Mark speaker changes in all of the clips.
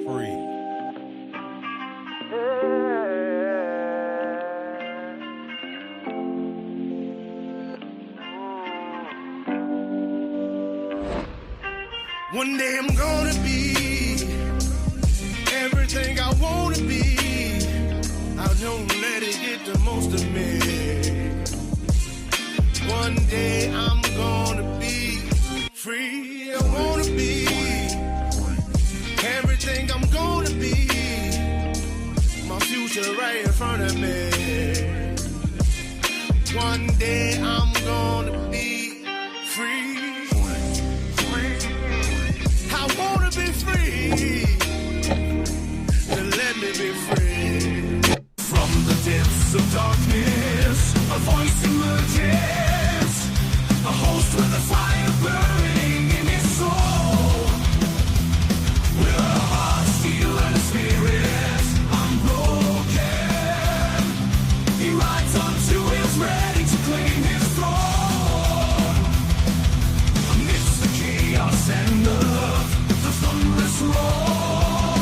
Speaker 1: free. One day I'm gonna be everything I wanna be. I don't let it get the most of me. One day I'm gonna be free. I wanna be everything I'm gonna be. My future right in front of me. One day I'm gonna be free. I wanna be free, so let me be free.
Speaker 2: From the depths of darkness, a voice emerges, a host with a fire burning in his soul. With a heart, steel, and a spirit unbroken, he rides unto his ready to claim his throne. Amidst the chaos and the thunderous roar,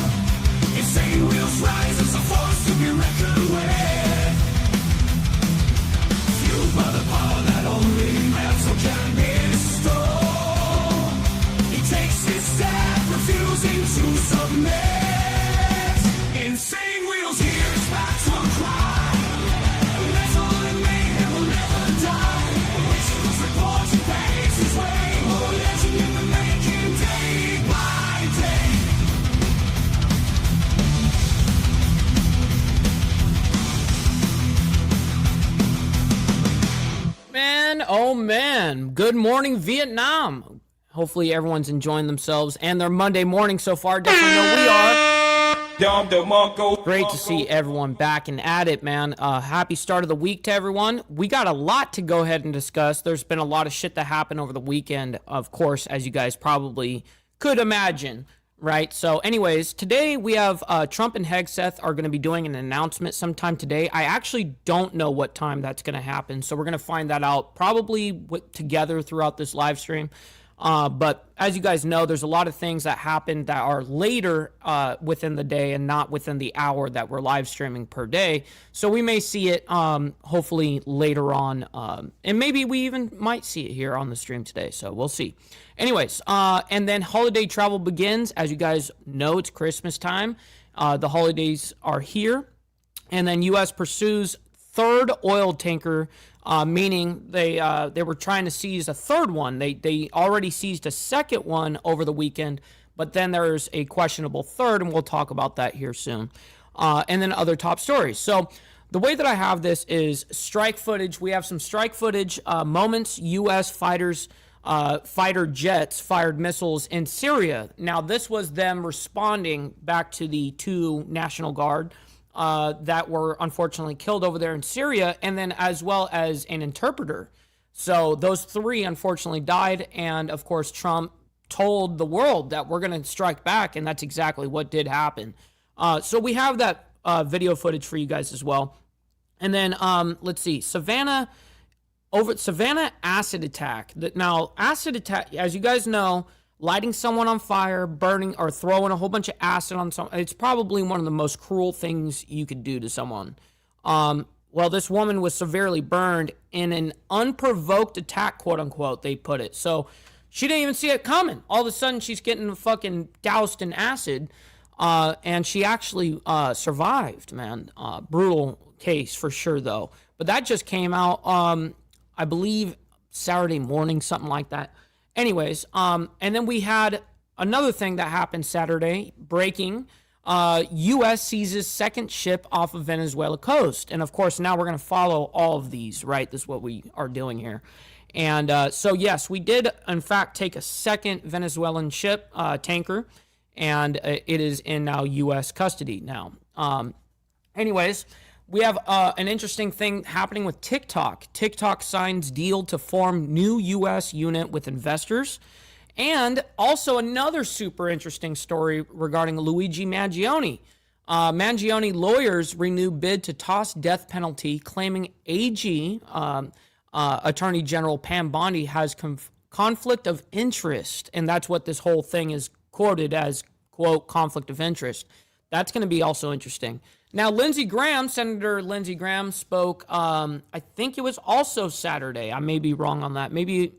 Speaker 2: insane wheels rise as a force to be reckoned with. Fueled by the power that only metal can bestow, he takes his stand, refusing to submit. Insane wheels hear his battle cry. Metal and mayhem will never die. Rituals report he pays his way. More legend in the making, day by day.
Speaker 3: Man, oh man, good morning Vietnam. Hopefully everyone's enjoying themselves and their Monday morning so far. Definitely know we are. Great to see everyone back and at it, man. Happy start of the week to everyone. We got a lot to go ahead and discuss. There's been a lot of shit that happened over the weekend, of course, as you guys probably could imagine, right? So anyways, today we have Trump and Hegseth are going to be doing an announcement sometime today. I actually don't know what time that's going to happen, so we're going to find that out probably together throughout this live stream. But as you guys know, there's a lot of things that happen that are later within the day and not within the hour that we're live streaming per day. So we may see it hopefully later on. And maybe we even might see it here on the stream today. So we'll see. Anyways, and then holiday travel begins. As you guys know, it's Christmas time. The holidays are here. And then U.S. pursues third oil tanker, meaning they were trying to seize a third one. They already seized a second one over the weekend, but then there's a questionable third, and we'll talk about that here soon. And then other top stories. So the way that I have this is strike footage. We have some strike footage moments. U.S. fighter jets fired missiles in Syria. Now, this was them responding back to the two National Guard that were unfortunately killed over there in Syria, and then as well as an interpreter. So those three unfortunately died, and of course Trump told the world that we're going to strike back, and that's exactly what did happen. So we have that video footage for you guys as well. And then let's see, Savannah acid attack. Now, acid attack, as you guys know, lighting someone on fire, burning, or throwing a whole bunch of acid on someone, it's probably one of the most cruel things you could do to someone. Well, this woman was severely burned in an unprovoked attack, quote unquote, they put it. So she didn't even see it coming. All of a sudden, she's getting fucking doused in acid, and she actually survived, man. Brutal case for sure, though. But that just came out, I believe, Saturday morning, something like that. Anyways, and then we had another thing that happened Saturday, breaking. U.S. seizes second ship off of Venezuela coast. And, of course, now we're going to follow all of these, right? This is what we are doing here. And so, yes, we did, in fact, take a second Venezuelan ship, tanker, and it is in now U.S. custody now. Anyways, we have an interesting thing happening with TikTok. TikTok signs deal to form new U.S. unit with investors. And also another super interesting story regarding Luigi Mangione. Mangione lawyers renew bid to toss death penalty, claiming AG, Attorney General Pam Bondi, has conflict of interest. And that's what this whole thing is quoted as, quote, conflict of interest. That's going to be also interesting. Now, Senator Lindsey Graham spoke, I think it was also Saturday. I may be wrong on that. Maybe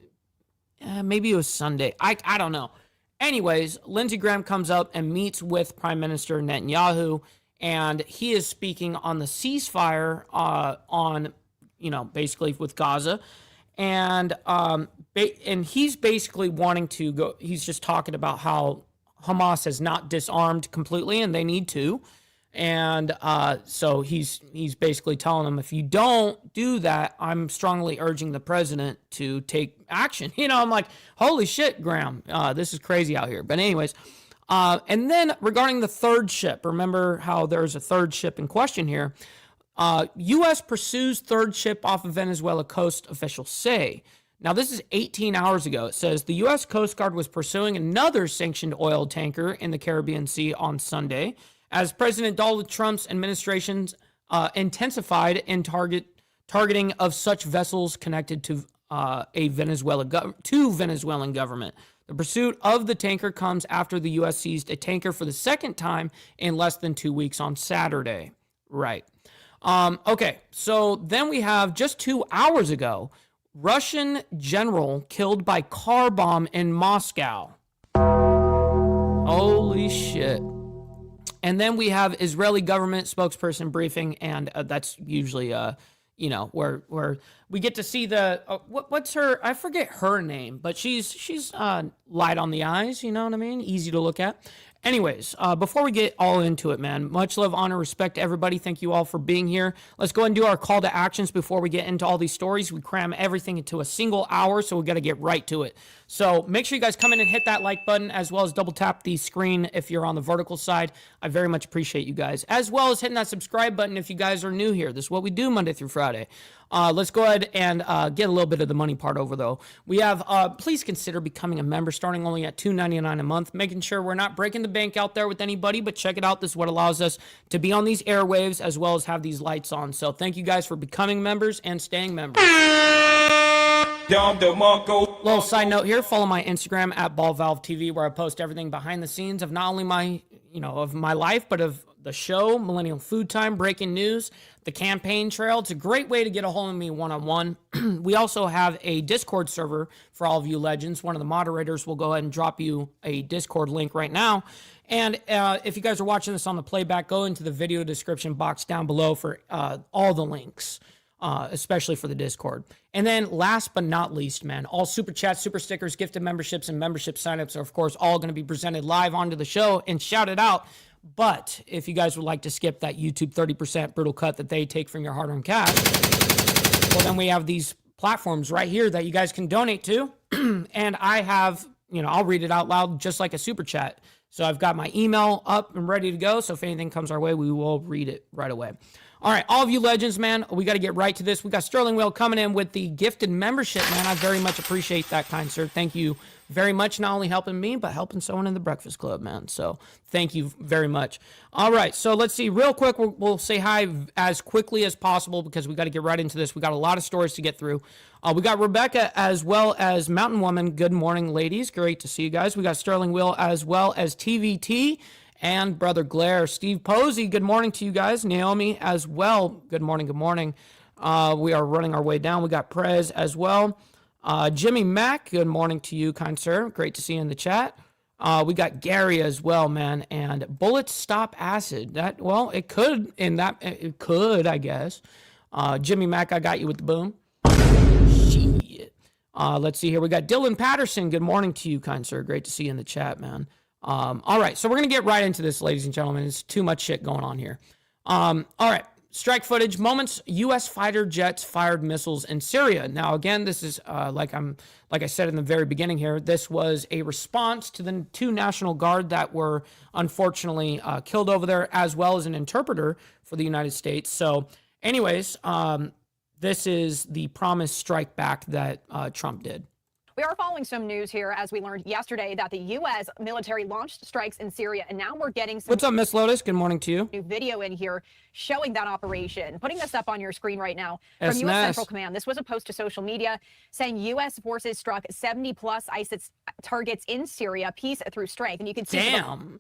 Speaker 3: it was Sunday. I don't know. Anyways, Lindsey Graham comes up and meets with Prime Minister Netanyahu, and he is speaking on the ceasefire basically with Gaza. And he's basically wanting to go, he's just talking about how Hamas has not disarmed completely and they need to. And so he's basically telling them, if you don't do that, I'm strongly urging the president to take action. I'm like, holy shit, Graham, this is crazy out here. But anyways, and then regarding the third ship, remember how there's a third ship in question here. U.S. pursues third ship off of Venezuela coast, officials say. Now, this is 18 hours ago. It says the U.S. Coast Guard was pursuing another sanctioned oil tanker in the Caribbean Sea on Sunday, as President Donald Trump's administration's intensified in targeting of such vessels connected to Venezuelan government. The pursuit of the tanker comes after the U.S. seized a tanker for the second time in less than 2 weeks on Saturday. Right. Okay, so then we have just 2 hours ago, Russian general killed by car bomb in Moscow. Holy shit. And then we have Israeli government spokesperson briefing, and that's usually, where we get to see the, what's her, I forget her name, but she's light on the eyes, you know what I mean? Easy to look at. Anyways, before we get all into it, man, much love, honor, respect to everybody. Thank you all for being here. Let's go ahead and do our call to actions before we get into all these stories. We cram everything into a single hour, so we got to get right to it. So make sure you guys come in and hit that like button, as well as double tap the screen if you're on the vertical side. I very much appreciate you guys, as well as hitting that subscribe button if you guys are new here. This is what we do Monday through Friday. Let's go ahead and get a little bit of the money part over, though. We have, please consider becoming a member, starting only at $2.99 a month, making sure we're not breaking the bank out there with anybody, but check it out. This is what allows us to be on these airwaves as well as have these lights on. So thank you guys for becoming members and staying members. Little side note here, follow my Instagram at BallValveTV, where I post everything behind the scenes of not only my life, but of the show, Millennial Food Time, breaking news, the campaign trail. It's a great way to get a hold of me one-on-one. We also have a Discord server for all of you legends. One of the moderators will go ahead and drop you a Discord link right now. And if you guys are watching this on the playback, go into the video description box down below for all the links, especially for the Discord. And then last but not least, man, all super chats, super stickers, gifted memberships, and membership signups are, of course, all going to be presented live onto the show and shouted out. But if you guys would like to skip that YouTube 30% brutal cut that they take from your hard-earned cash, well, then we have these platforms right here that you guys can donate to. And I have, I'll read it out loud just like a super chat. So I've got my email up and ready to go. So if anything comes our way, we will read it right away. All right, all of you legends, man, we got to get right to this. We got Sterling Will coming in with the gifted membership, man. I very much appreciate that, kind sir. Thank you very much, not only helping me, but helping someone in the Breakfast Club, man. So thank you very much. All right, so let's see. Real quick, we'll say hi as quickly as possible because we got to get right into this. We got a lot of stories to get through. We got Rebecca as well as Mountain Woman. Good morning, ladies. Great to see you guys. We got Sterling Will as well as TVT. And Brother Glare, Steve Posey, good morning to you guys. Naomi as well, good morning, good morning. We are running our way down. We got Prez as well. Jimmy Mack, good morning to you, kind sir. Great to see you in the chat. We got Gary as well, man. And Bullets Stop Acid. It could, I guess. Jimmy Mack, I got you with the boom. Shit. Let's see here. We got Dylan Patterson. Good morning to you, kind sir. Great to see you in the chat, man. All right, so we're going to get right into this, ladies and gentlemen. There's too much shit going on here. All right, strike footage. Moments U.S. fighter jets fired missiles in Syria. Now, again, this is, like I said in the very beginning here, this was a response to the 2 National Guard that were unfortunately killed over there, as well as an interpreter for the United States. So, anyways, this is the promised strike back that Trump did.
Speaker 4: We are following some news here as we learned yesterday that the U.S. military launched strikes in Syria, and now we're getting some...
Speaker 3: What's up, Miss Lotus? Good morning to you.
Speaker 4: New video in here showing that operation. Putting this up on your screen right now from U.S. Central Command. This was a post to social media saying U.S. forces struck 70-plus ISIS targets in Syria, peace through strength. And you can see...
Speaker 3: Damn.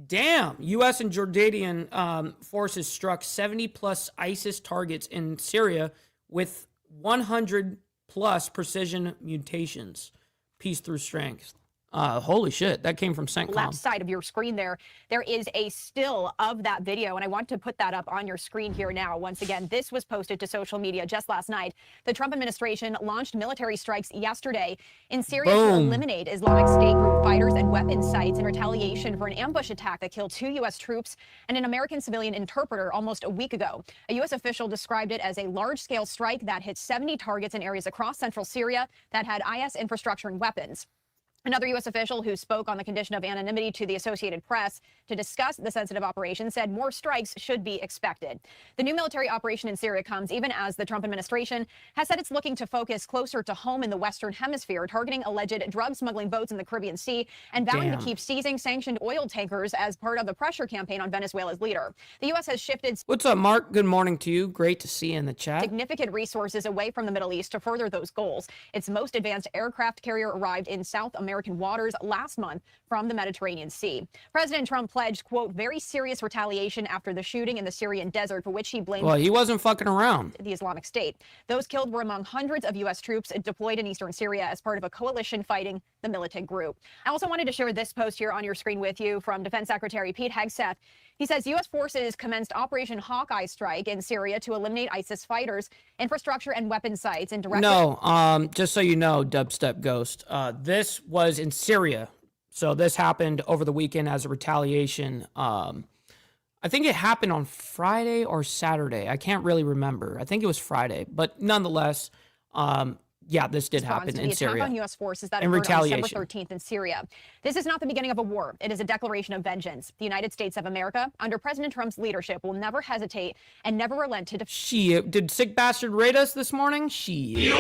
Speaker 3: Damn. U.S. and Jordanian forces struck 70-plus ISIS targets in Syria with 100-plus precision mutations. Peace through strength. Holy shit, that came from CENTCOM.
Speaker 4: Left side of your screen there is a still of that video, and I want to put that up on your screen here now. Once again, this was posted to social media just last night. The Trump administration launched military strikes yesterday in Syria to eliminate Islamic State group fighters and weapon sites in retaliation for an ambush attack that killed 2 U.S. troops and an American civilian interpreter almost a week ago. A U.S. official described it as a large-scale strike that hit 70 targets in areas across central Syria that had IS infrastructure and weapons. Another U.S. official who spoke on the condition of anonymity to the Associated Press to discuss the sensitive operation said more strikes should be expected. The new military operation in Syria comes even as the Trump administration has said it's looking to focus closer to home in the Western Hemisphere, targeting alleged drug smuggling boats in the Caribbean Sea and vowing to keep seizing sanctioned oil tankers as part of the pressure campaign on Venezuela's leader. The U.S. has shifted...
Speaker 3: What's up, Mark? Good morning to you. Great to see you in the chat.
Speaker 4: ...significant resources away from the Middle East to further those goals. Its most advanced aircraft carrier arrived in South American waters last month from the Mediterranean Sea. President Trump pledged, quote, very serious retaliation after the shooting in the Syrian desert, for which he blamed...
Speaker 3: Well, he wasn't fucking around.
Speaker 4: ...the Islamic State. Those killed were among hundreds of U.S. troops deployed in eastern Syria as part of a coalition fighting the militant group. I also wanted to share this post here on your screen with you from Defense Secretary Pete Hegseth. He says U.S. forces commenced Operation Hawkeye Strike in Syria to eliminate ISIS fighters, infrastructure, and weapon sites in direct...
Speaker 3: No, just so you know, Dubstep Ghost, this was in Syria. So this happened over the weekend as a retaliation. I think it happened on Friday or Saturday. I can't really remember. I think it was Friday. But nonetheless, yeah, this did happen in Syria.
Speaker 4: On U.S. forces that occurred on December 13th in Syria. This is not the beginning of a war. It is a declaration of vengeance. The United States of America, under President Trump's leadership, will never hesitate and never relent to...
Speaker 3: Shit, did Sick Bastard raid us this morning? Shit.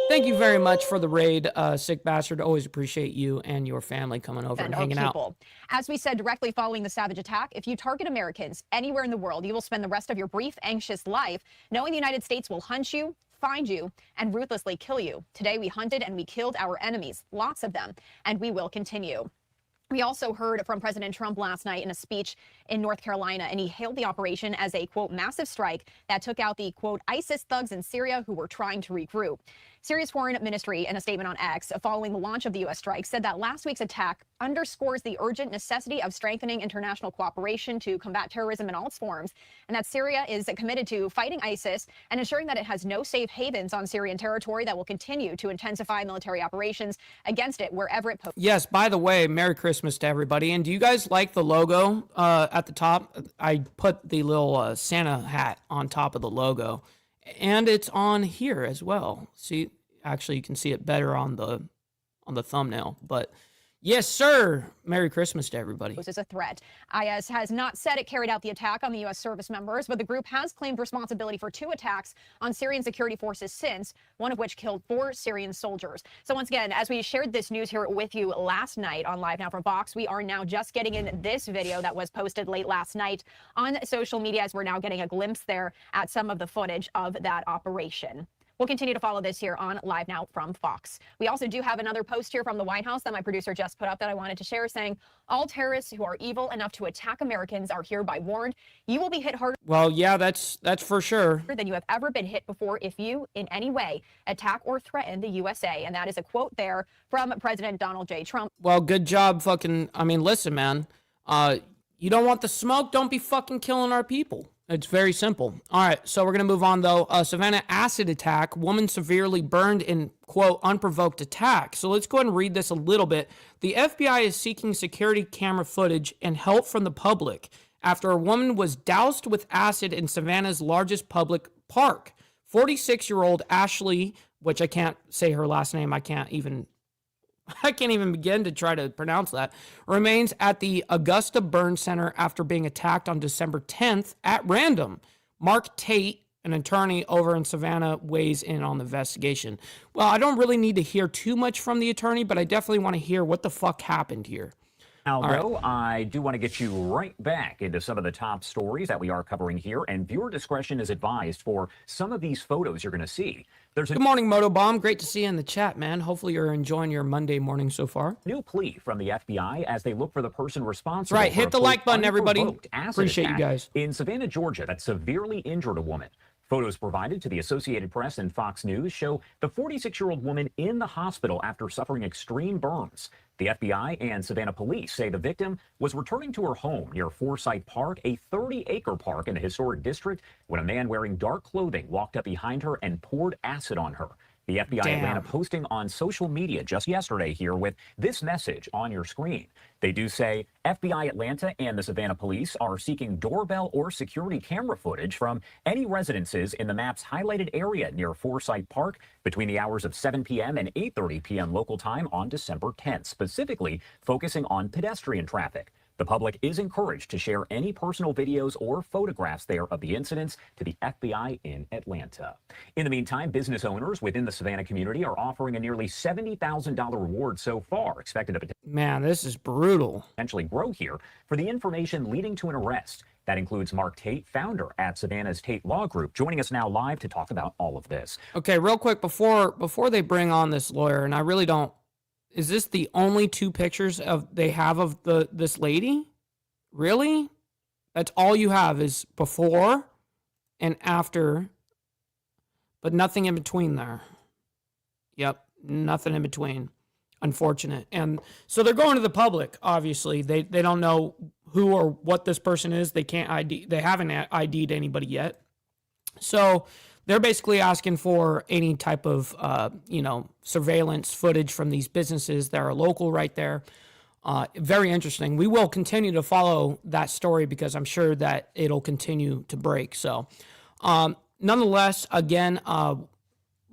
Speaker 3: Thank you very much for the raid, Sick Bastard. Always appreciate you and your family coming over and hanging out.
Speaker 4: As we said directly following the savage attack, if you target Americans anywhere in the world, you will spend the rest of your brief, anxious life knowing the United States will hunt you, find you, and ruthlessly kill you. Today, we hunted and we killed our enemies, lots of them, and we will continue. We also heard from President Trump last night in a speech in North Carolina, and he hailed the operation as a, quote, massive strike that took out the, quote, ISIS thugs in Syria who were trying to regroup. Syria's foreign ministry, in a statement on X following the launch of the U.S. strike, said that last week's attack underscores the urgent necessity of strengthening international cooperation to combat terrorism in all its forms, and that Syria is committed to fighting ISIS and ensuring that it has no safe havens on Syrian territory, that will continue to intensify military operations against it wherever it...
Speaker 3: Yes, by the way, Merry Christmas to everybody. And do you guys like the logo at the top? I put the little Santa hat on top of the logo, and it's on here as well. See, actually, you can see it better on the thumbnail, but yes, sir. Merry Christmas to everybody.
Speaker 4: This is a threat. IS has not said it carried out the attack on the U.S. service members, but the group has claimed responsibility for 2 attacks on Syrian security forces since, one of which killed 4 Syrian soldiers. So once again, as we shared this news here with you last night on Live Now from Fox, we are now just getting in this video that was posted late last night on social media, as we're now getting a glimpse there at some of the footage of that operation. We'll continue to follow this here on Live Now from Fox. We also do have another post here from the White House that my producer just put up that I wanted to share, saying, all terrorists who are evil enough to attack Americans are hereby warned. You will be hit harder.
Speaker 3: Well, yeah, that's for sure.
Speaker 4: ...than you have ever been hit before if you, in any way, attack or threaten the USA. And that is a quote there from President Donald J. Trump.
Speaker 3: Well, good job listen, man. You don't want the smoke? Don't be fucking killing our people. It's very simple. All right, so we're going to move on, though. Savannah acid attack. Woman severely burned in, quote, unprovoked attack. So let's go ahead and read this a little bit. The FBI is seeking security camera footage and help from the public after a woman was doused with acid in Savannah's largest public park. 46-year-old Ashley, which I can't say her last name. I can't even begin to try to pronounce that, remains at the Augusta Burn Center after being attacked on December 10th at random. Mark Tate, an attorney over in Savannah, weighs in on the investigation. Well, I don't really need to hear too much from the attorney, but I definitely want to hear what the fuck happened here.
Speaker 5: Although I do want to get you right back into some of the top stories that we are covering here, and viewer discretion is advised for some of these photos you're going to see.
Speaker 3: Good morning, Motobomb. Great to see you in the chat, man. Hopefully you're enjoying your Monday morning so far.
Speaker 5: New plea from the FBI as they look for the person responsible.
Speaker 3: Right, hit the like button, everybody. Appreciate you guys.
Speaker 5: In Savannah, Georgia, that severely injured a woman. Photos provided to the Associated Press and Fox News show the 46-year-old woman in the hospital after suffering extreme burns. The FBI and Savannah police say the victim was returning to her home near Forsyth Park, a 30-acre park in the historic district, when a man wearing dark clothing walked up behind her and poured acid on her. The FBI Atlanta posting on social media just yesterday here with this message on your screen. They do say FBI Atlanta and the Savannah police are seeking doorbell or security camera footage from any residences in the map's highlighted area near Forsyth Park between the hours of 7 p.m. and 8:30 p.m. local time on December 10th, specifically focusing on pedestrian traffic. The public is encouraged to share any personal videos or photographs there of the incidents to the FBI in Atlanta. In the meantime, business owners within the Savannah community are offering a nearly $70,000 reward so far, expected to
Speaker 3: this is brutal.
Speaker 5: Potentially grow here for the information leading to an arrest. That includes Mark Tate, founder at Savannah's Tate Law Group, joining us now live to talk about all of this.
Speaker 3: Okay, real quick, before they bring on this lawyer, and I really don't, is this the only two pictures they have of this lady? Really? That's all you have is before and after, but nothing in between there. Yep, nothing in between. Unfortunate. And so they're going to the public, obviously. They don't know who or what this person is. They can't ID. They haven't ID'd anybody yet. So they're basically asking for any type of, surveillance footage from these businesses that are local right there. Very interesting. We will continue to follow that story because I'm sure that it'll continue to break. So, nonetheless, again,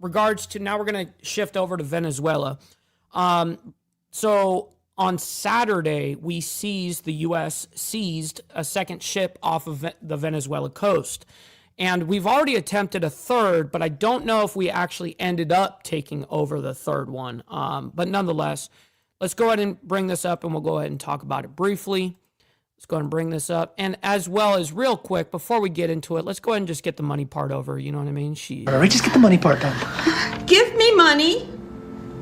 Speaker 3: regards to now we're going to shift over to Venezuela. So on Saturday, the U.S. seized a second ship off of the Venezuela coast. And we've already attempted a third, but I don't know if we actually ended up taking over the third one. But nonetheless, let's go ahead and bring this up, and we'll go ahead and talk about it briefly. Let's go ahead and bring this up. And as well as real quick, before we get into it, let's go ahead and just get the money part over. You know what I mean?
Speaker 6: All right, just get the money part done.
Speaker 7: Give me money.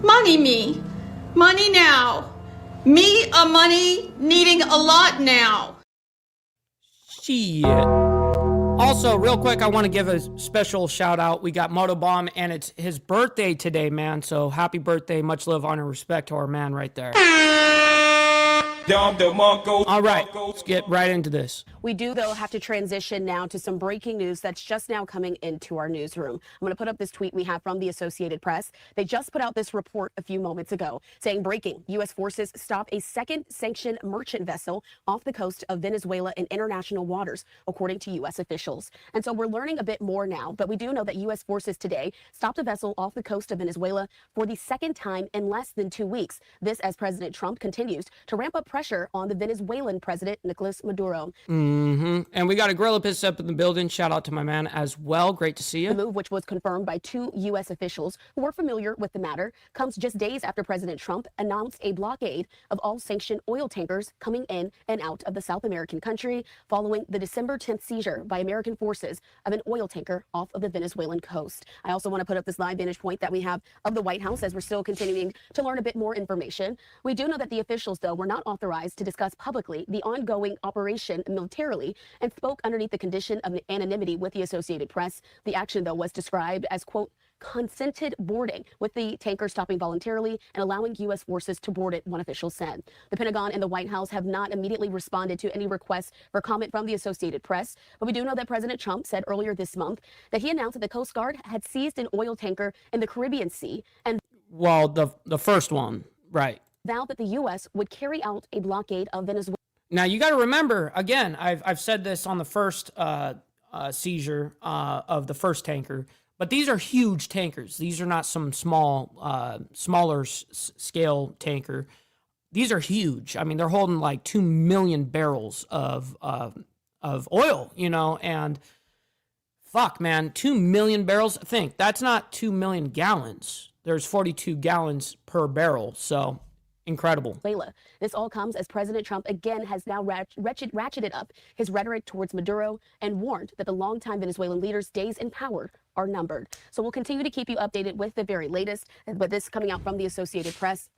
Speaker 7: Money me. Money now. Me a money needing a lot now.
Speaker 3: Shit. Also, real quick, I want to give a special shout out. We got Motobomb, and it's his birthday today, man. So happy birthday. Much love, honor, respect to our man right there. All right, let's get right into this.
Speaker 8: We do, though, have to transition now to some breaking news that's just now coming into our newsroom. I'm going to put up this tweet we have from the Associated Press. They just put out this report a few moments ago saying, breaking, U.S. forces stop a second sanctioned merchant vessel off the coast of Venezuela in international waters, according to U.S. officials. And so we're learning a bit more now, but we do know that U.S. forces today stopped a vessel off the coast of Venezuela for the second time in less than 2 weeks. This as President Trump continues to ramp up pressure on the Venezuelan president, Nicolas Maduro.
Speaker 3: And we got a Gorilla Piss up in the building. Shout out to my man as well. Great to see you.
Speaker 8: The move, which was confirmed by 2 U.S. officials who were familiar with the matter, comes just days after President Trump announced a blockade of all sanctioned oil tankers coming in and out of the South American country following the December 10th seizure by American forces of an oil tanker off of the Venezuelan coast. I also want to put up this live vantage point that we have of the White House as we're still continuing to learn a bit more information. We do know that the officials, though, were not authorized to discuss publicly the ongoing operation militarily and spoke underneath the condition of anonymity with the Associated Press. The action, though, was described as, quote, consented boarding, with the tanker stopping voluntarily and allowing U.S. forces to board it, one official said. The Pentagon and the White House have not immediately responded to any requests for comment from the Associated Press, but we do know that President Trump said earlier this month that he announced that the Coast Guard had seized an oil tanker in the Caribbean Sea and
Speaker 3: the first one, right,
Speaker 8: vowed that the U.S. would carry out a blockade of Venezuela.
Speaker 3: Now, you got to remember, again, I've said this on the first seizure of the first tanker, but these are huge tankers. These are not some smaller scale tanker. These are huge. I mean, they're holding like 2 million barrels of oil, and fuck, man, 2 million barrels. Think, that's not 2 million gallons. There's 42 gallons per barrel. So Incredible.
Speaker 8: Venezuela. This all comes as President Trump again has now ratcheted up his rhetoric towards Maduro and warned that the longtime Venezuelan leader's days in power are numbered. So we'll continue to keep you updated with the very latest, but this coming out from the Associated Press,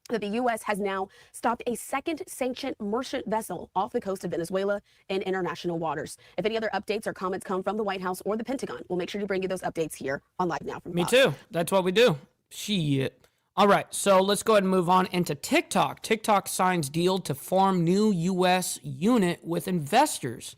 Speaker 8: that the U.S. has now stopped a second sanctioned merchant vessel off the coast of Venezuela in international waters. If any other updates or comments come from the White House or the Pentagon, we'll make sure to bring you those updates here on Live Now from Fox.
Speaker 3: Me too. That's what we do. Shit. All right, so let's go ahead and move on into TikTok. TikTok signs deal to form new U.S. unit with investors.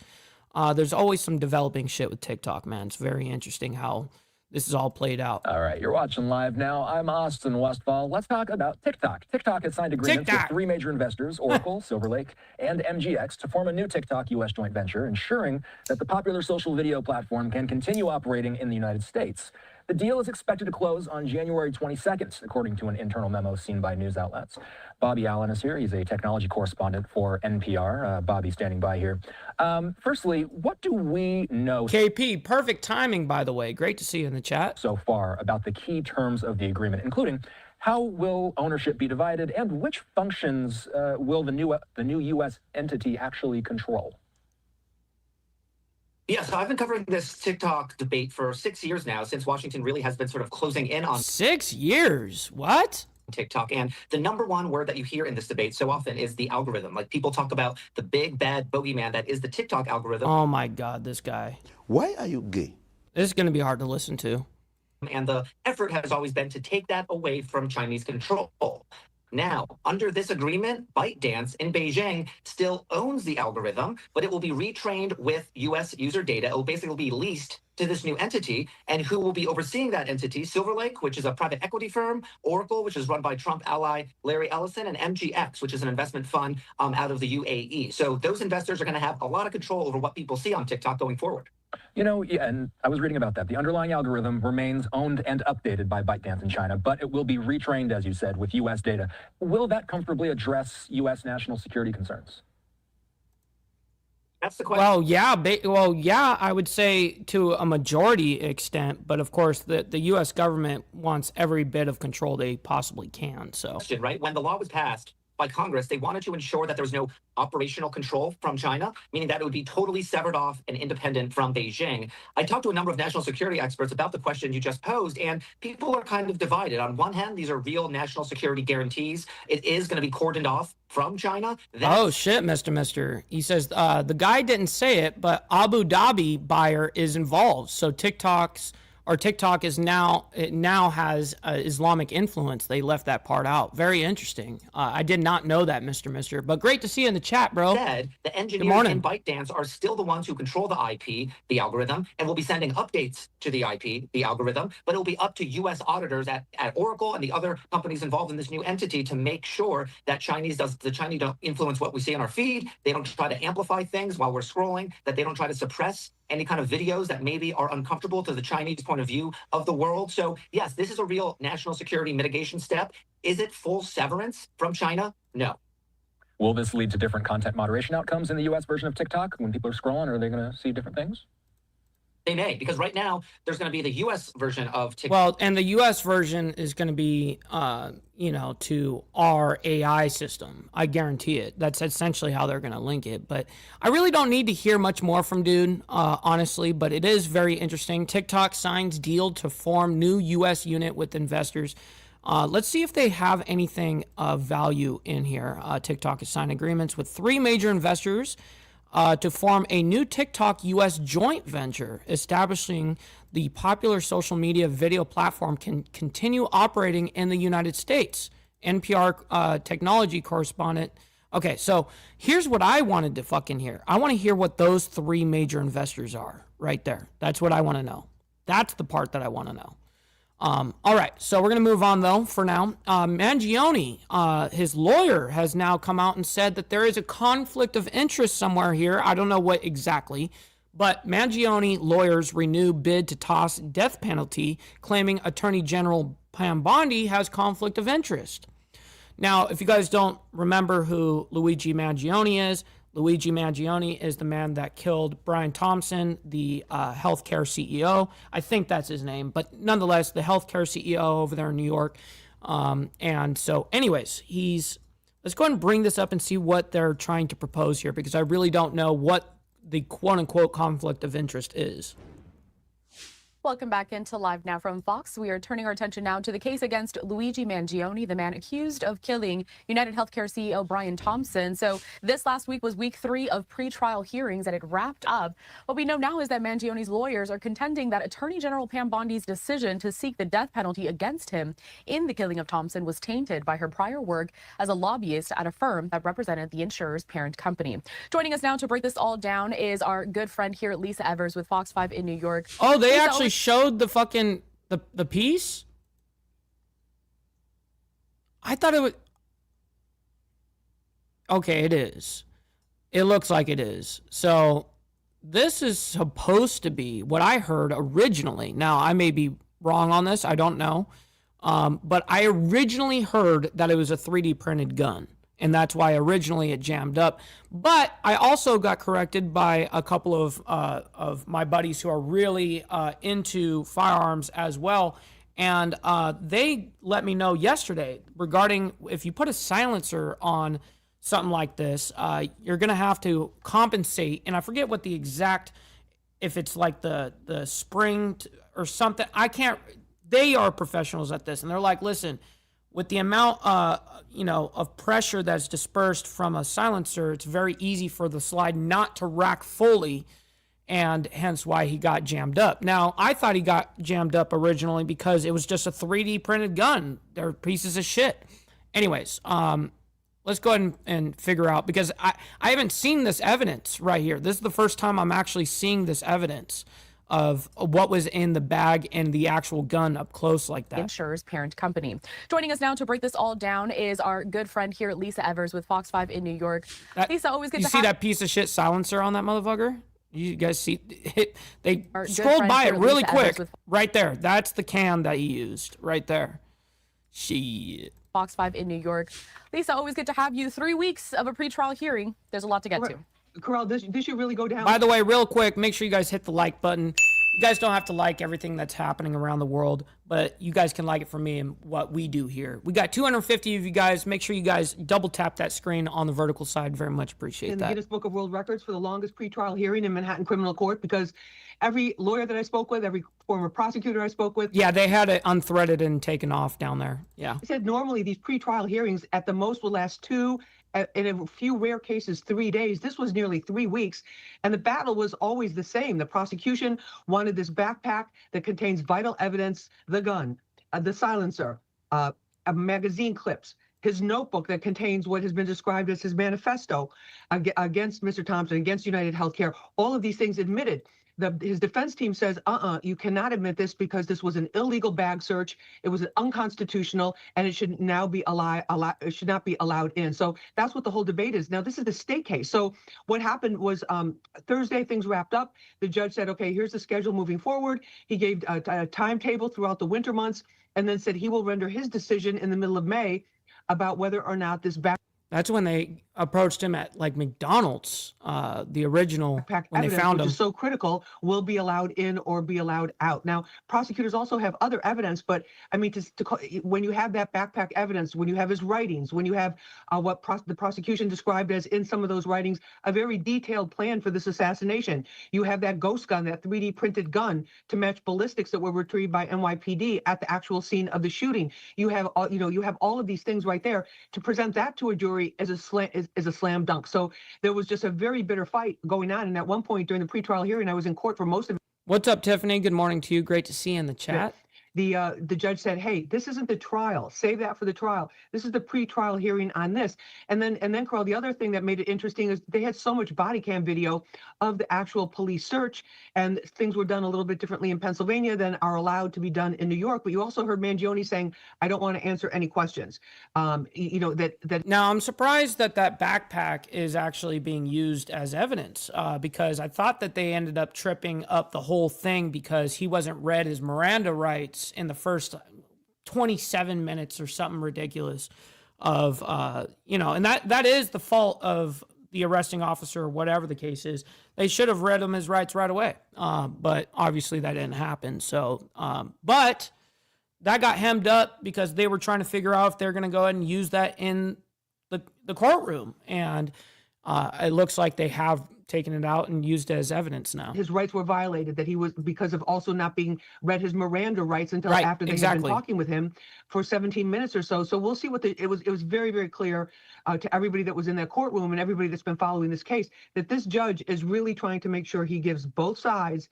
Speaker 3: There's always some developing shit with TikTok, man. It's very interesting how this is all played out.
Speaker 6: All right, you're watching Live Now. I'm Austin Westfall. Let's talk about TikTok. TikTok has signed agreements with three major investors, Oracle, Silver Lake, and MGX, to form a new TikTok U.S. joint venture, ensuring that the popular social video platform can continue operating in the United States. The deal is expected to close on January 22nd, according to an internal memo seen by news outlets. Bobby Allen is here. He's a technology correspondent for NPR. Bobby standing by here. Firstly, what do we know
Speaker 3: KP, perfect timing, by the way. Great to see you in the chat.
Speaker 6: So far about the key terms of the agreement, including how will ownership be divided and which functions will the new U.S. entity actually control?
Speaker 9: Yeah, so I've been covering this TikTok debate for 6 years now, since Washington really has been sort of closing in on
Speaker 3: 6 years? What?
Speaker 9: TikTok. And the number one word that you hear in this debate so often is the algorithm. Like, people talk about the big bad bogeyman that is the TikTok algorithm.
Speaker 3: Oh my God, this guy.
Speaker 1: Why are you gay?
Speaker 3: This is going to be hard to listen to.
Speaker 9: And the effort has always been to take that away from Chinese control. Now, under this agreement, ByteDance in Beijing still owns the algorithm, but it will be retrained with U.S. user data. It will basically be leased to this new entity. And who will be overseeing that entity? Silver Lake, which is a private equity firm, Oracle, which is run by Trump ally Larry Ellison, and MGX, which is an investment fund out of the UAE. So those investors are going to have a lot of control over what people see on TikTok going forward.
Speaker 6: You know, yeah, and I was reading about that. The underlying algorithm remains owned and updated by ByteDance in China, but it will be retrained, as you said, with U.S. data. Will that comfortably address U.S. national security concerns?
Speaker 9: That's the question.
Speaker 3: Well, yeah, I would say to a majority extent, but of course the U.S. government wants every bit of control they possibly can. So,
Speaker 9: right? When the law was passed by Congress, they wanted to ensure that there was no operational control from China, meaning that it would be totally severed off and independent from Beijing. I talked to a number of national security experts about the question you just posed, and people are kind of divided. On one hand, these are real national security guarantees. It is going to be cordoned off from China.
Speaker 3: Oh shit, Mr. He says the guy didn't say it, but Abu Dhabi buyer is involved. So TikTok is now has Islamic influence. They left that part out. Very interesting. I did not know that, Mr. But great to see you in the chat, bro.
Speaker 9: Instead, the engineers in ByteDance are still the ones who control the IP, the algorithm, and will be sending updates to the IP, the algorithm. But it will be up to U.S. auditors at Oracle and the other companies involved in this new entity to make sure that the Chinese don't influence what we see on our feed. They don't try to amplify things while we're scrolling. That they don't try to suppress any kind of videos that maybe are uncomfortable to the Chinese point of view of the world. So yes, this is a real national security mitigation step. Is it full severance from China? No.
Speaker 6: Will this lead to different content moderation outcomes in the U.S. version of TikTok? When people are scrolling, are they going to see different things?
Speaker 9: They may, because right now there's going to be the U.S. version of TikTok.
Speaker 3: Well, and the U.S. version is going to be, to our AI system. I guarantee it. That's essentially how they're going to link it. But I really don't need to hear much more from dude, honestly. But it is very interesting. TikTok signs deal to form new U.S. unit with investors. Let's see if they have anything of value in here. TikTok has signed agreements with three major investors to form a new TikTok U.S. joint venture, establishing the popular social media video platform can continue operating in the United States. NPR technology correspondent. Okay, so here's what I wanted to fucking hear. I want to hear what those three major investors are right there. That's what I want to know. That's the part that I want to know. All right, so we're going to move on, though, for now. Mangione, his lawyer, has now come out and said that there is a conflict of interest somewhere here. I don't know what exactly, but Mangione lawyers renew bid to toss death penalty, claiming Attorney General Pam Bondi has conflict of interest. Now, if you guys don't remember who Luigi Mangione is the man that killed Brian Thompson, the healthcare CEO. I think that's his name. But nonetheless, the healthcare CEO over there in New York. And so anyways, let's go ahead and bring this up and see what they're trying to propose here, because I really don't know what the quote unquote conflict of interest is.
Speaker 10: Welcome back into Live Now from Fox. We are turning our attention now to the case against Luigi Mangione, the man accused of killing United Healthcare CEO Brian Thompson. So this last week was week 3 of pretrial hearings, and it wrapped up. What we know now is that Mangione's lawyers are contending that Attorney General Pam Bondi's decision to seek the death penalty against him in the killing of Thompson was tainted by her prior work as a lobbyist at a firm that represented the insurer's parent company. Joining us now to break this all down is our good friend here, Lisa Evers with Fox 5 in New York.
Speaker 3: Oh, they
Speaker 10: Lisa,
Speaker 3: actually showed the fucking the piece? I thought it was okay. It is. It looks like it is. So this is supposed to be what I heard originally. Now I may be wrong on this. I don't know. But I originally heard that it was a 3D printed gun, and that's why originally it jammed up. But I also got corrected by a couple of my buddies who are really into firearms as well, and they let me know yesterday regarding if you put a silencer on something like this, you're going to have to compensate, and I forget what the exact, if it's like the spring or something. I can't, they are professionals at this, and they're like, listen, with the amount of pressure that's dispersed from a silencer, it's very easy for the slide not to rack fully, and hence why he got jammed up. Now, I thought he got jammed up originally because it was just a 3D printed gun. They're pieces of shit. Anyways, let's go ahead and figure out, because I haven't seen this evidence right here. This is the first time I'm actually seeing this evidence of what was in the bag and the actual gun up close like that.
Speaker 10: Insurer's parent company. Joining us now to break this all down is our good friend here, Lisa Evers with Fox 5 in New York. Lisa, always good to have you.
Speaker 3: You see that piece of shit silencer on that motherfucker? You guys see it? They scrolled by it really quick. Right there. That's the can that he used. Right there. Shit.
Speaker 10: Fox 5 in New York. Lisa, always good to have you. 3 weeks of a pretrial hearing. There's a lot to get to.
Speaker 11: Corral, this should really go down.
Speaker 3: By the way, real quick, make sure you guys hit the like button. You guys don't have to like everything that's happening around the world, but you guys can like it for me and what we do here. We got 250 of you guys. Make sure you guys double tap that screen on the vertical side. Very much appreciate
Speaker 11: in
Speaker 3: that.
Speaker 11: the Guinness Book of World Records for the longest pretrial hearing in Manhattan Criminal Court, because every lawyer that I spoke with, every former prosecutor I spoke with.
Speaker 3: Yeah, they had it unthreaded and taken off down there. Yeah.
Speaker 11: I said normally these pretrial hearings at the most will last 2, in a few rare cases, 3 days. This was nearly 3 weeks. And the battle was always the same. The prosecution wanted this backpack that contains vital evidence, the gun, the silencer, magazine clips, his notebook that contains what has been described as his manifesto against Mr. Thompson, against United Healthcare. All of these things admitted. His defense team says, you cannot admit this because this was an illegal bag search. It was unconstitutional, and it should now be it should not be allowed in. So that's what the whole debate is. Now, this is the state case. So what happened was Thursday, things wrapped up. The judge said, okay, here's the schedule moving forward. He gave a timetable throughout the winter months, and then said he will render his decision in the middle of May about whether or not this back.
Speaker 3: That's when they approached him at like McDonald's, the original, when they found him.
Speaker 11: Which is so critical, will be allowed in or be allowed out. Now, prosecutors also have other evidence, but I mean, when you have that backpack evidence, when you have his writings, when you have what the prosecution described as in some of those writings, a very detailed plan for this assassination. You have that ghost gun, that 3D printed gun to match ballistics that were retrieved by NYPD at the actual scene of the shooting. You have all of these things right there to present that to a jury as a slam dunk. So there was just a very bitter fight going on. And at one point during the pretrial hearing, I was in court for most of it.
Speaker 3: What's up, Tiffany? Good morning to you. Great to see you in the chat.
Speaker 11: The judge said, hey, this isn't the trial. Save that for the trial. This is the pretrial hearing on this. And then, Carl, the other thing that made it interesting is they had so much body cam video of the actual police search, and things were done a little bit differently in Pennsylvania than are allowed to be done in New York. But you also heard Mangione saying, I don't want to answer any questions. Now,
Speaker 3: I'm surprised that backpack is actually being used as evidence because I thought that they ended up tripping up the whole thing because he wasn't read his Miranda rights in the first 27 minutes or something ridiculous of, and that is the fault of the arresting officer or whatever the case is. They should have read him his rights right away. But obviously that didn't happen. So, but that got hemmed up because they were trying to figure out if they're going to go ahead and use that in the courtroom. And it looks like they have taken it out and used it as evidence now.
Speaker 11: His rights were violated, that he was, because of also not being read his Miranda rights until after they had been talking with him for 17 minutes or so. So we'll see what it was very, very clear to everybody that was in that courtroom and everybody that's been following this case, that this judge is really trying to make sure he gives both sides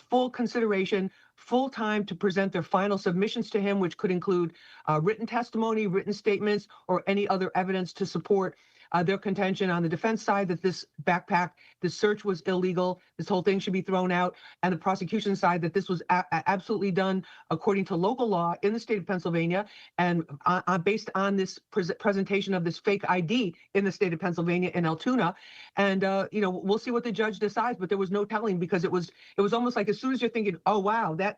Speaker 11: full consideration, full time to present their final submissions to him, which could include written testimony, written statements, or any other evidence to support their contention on the defense side that this backpack, this search was illegal, this whole thing should be thrown out, and the prosecution side that this was absolutely done according to local law in the state of Pennsylvania, and based on this presentation of this fake ID in the state of Pennsylvania in Altoona. And you know, we'll see what the judge decides, but there was no telling, because it was almost like as soon as you're thinking, oh wow, that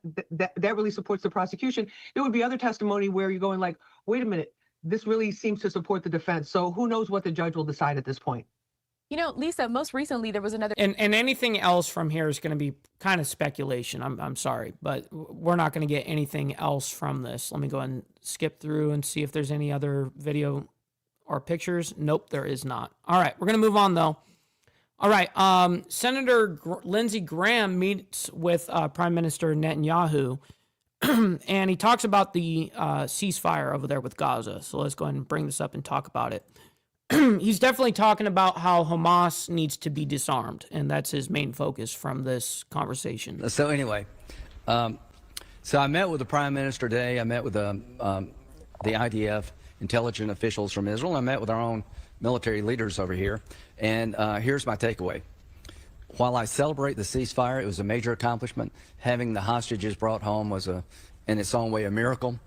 Speaker 11: really supports the prosecution, there would be other testimony where you're going like, wait a minute, this really seems to support the defense. So who knows what the judge will decide at this point.
Speaker 10: You know, Lisa, most recently there was another...
Speaker 3: And anything else from here is going to be kind of speculation. I'm sorry, but we're not going to get anything else from this. Let me go ahead and skip through and see if there's any other video or pictures. Nope, there is not. All right, we're going to move on, though. All right, Senator Lindsey Graham meets with Prime Minister Netanyahu, and he talks about the ceasefire over there with Gaza. So let's go ahead and bring this up and talk about it. He's definitely talking about how Hamas needs to be disarmed, and that's his main focus from this conversation.
Speaker 12: So anyway, so I met with the Prime Minister today. I met with the IDF intelligence officials from Israel. I met with our own military leaders over here, and here's my takeaway. While I celebrate the ceasefire, it was a major accomplishment. Having the hostages brought home was, in its own way, a miracle.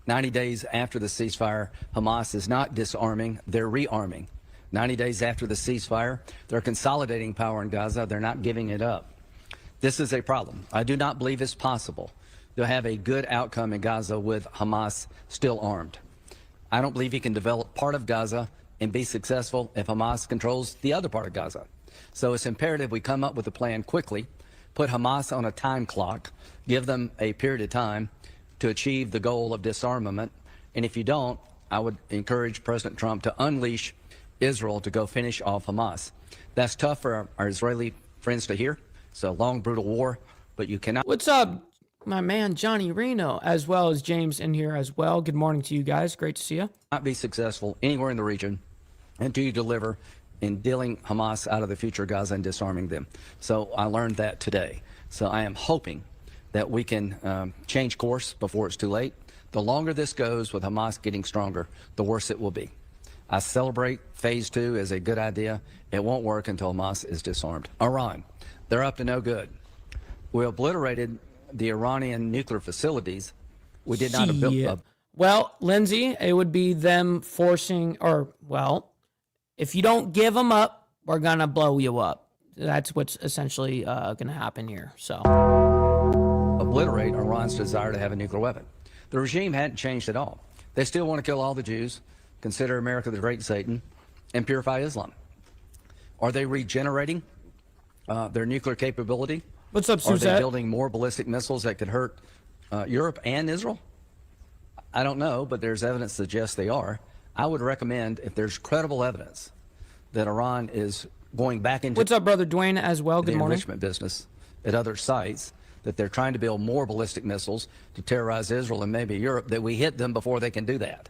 Speaker 12: 90 days after the ceasefire, Hamas is not disarming, they're rearming. 90 days after the ceasefire, they're consolidating power in Gaza, they're not giving it up. This is a problem. I do not believe it's possible to have a good outcome in Gaza with Hamas still armed. I don't believe he can develop part of Gaza and be successful if Hamas controls the other part of Gaza. So it's imperative we come up with a plan quickly, put Hamas on a time clock, give them a period of time to achieve the goal of disarmament. And if you don't, I would encourage President Trump to unleash Israel to go finish off Hamas. That's tough for our Israeli friends to hear. It's a long, brutal war, but you cannot...
Speaker 3: What's up, my man Johnny Reno, as well as James in here as well. Good morning to you guys. Great to see you.
Speaker 12: ...not be successful anywhere in the region until you deliver in dealing Hamas out of the future of Gaza and disarming them. So I learned that today. So I am hoping that we can change course before it's too late. The longer this goes with Hamas getting stronger, the worse it will be. I celebrate phase 2 as a good idea. It won't work until Hamas is disarmed. Iran, they're up to no good. We obliterated the Iranian nuclear facilities. We did not build.
Speaker 3: Well, Lindsay, it would be them forcing, or, well, if you don't give them up, we're going to blow you up. That's what's essentially going to happen here. So
Speaker 12: obliterate Iran's desire to have a nuclear weapon. The regime hadn't changed at all. They still want to kill all the Jews, consider America the great Satan, and purify Islam. Are they regenerating their nuclear capability?
Speaker 3: What's up, Suzette?
Speaker 12: Are they building more ballistic missiles that could hurt Europe and Israel? I don't know, but there's evidence that suggests they are. I would recommend, if there's credible evidence that Iran is going back into...
Speaker 3: What's up, Brother Dwayne, as well? Good morning.
Speaker 12: ...enrichment business at other sites, that they're trying to build more ballistic missiles to terrorize Israel and maybe Europe, that we hit them before they can do that.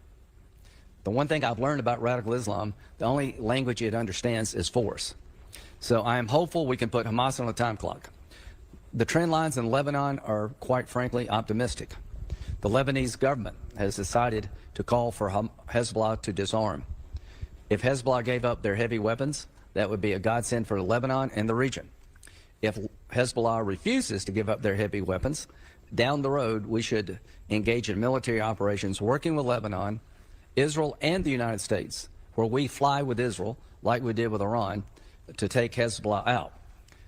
Speaker 12: The one thing I've learned about radical Islam, the only language it understands is force. So I am hopeful we can put Hamas on a time clock. The trend lines in Lebanon are, quite frankly, optimistic. The Lebanese government has decided to call for Hezbollah to disarm. If Hezbollah gave up their heavy weapons, that would be a godsend for Lebanon and the region. If Hezbollah refuses to give up their heavy weapons, down the road we should engage in military operations working with Lebanon, Israel, and the United States, where we fly with Israel, like we did with Iran, to take Hezbollah out.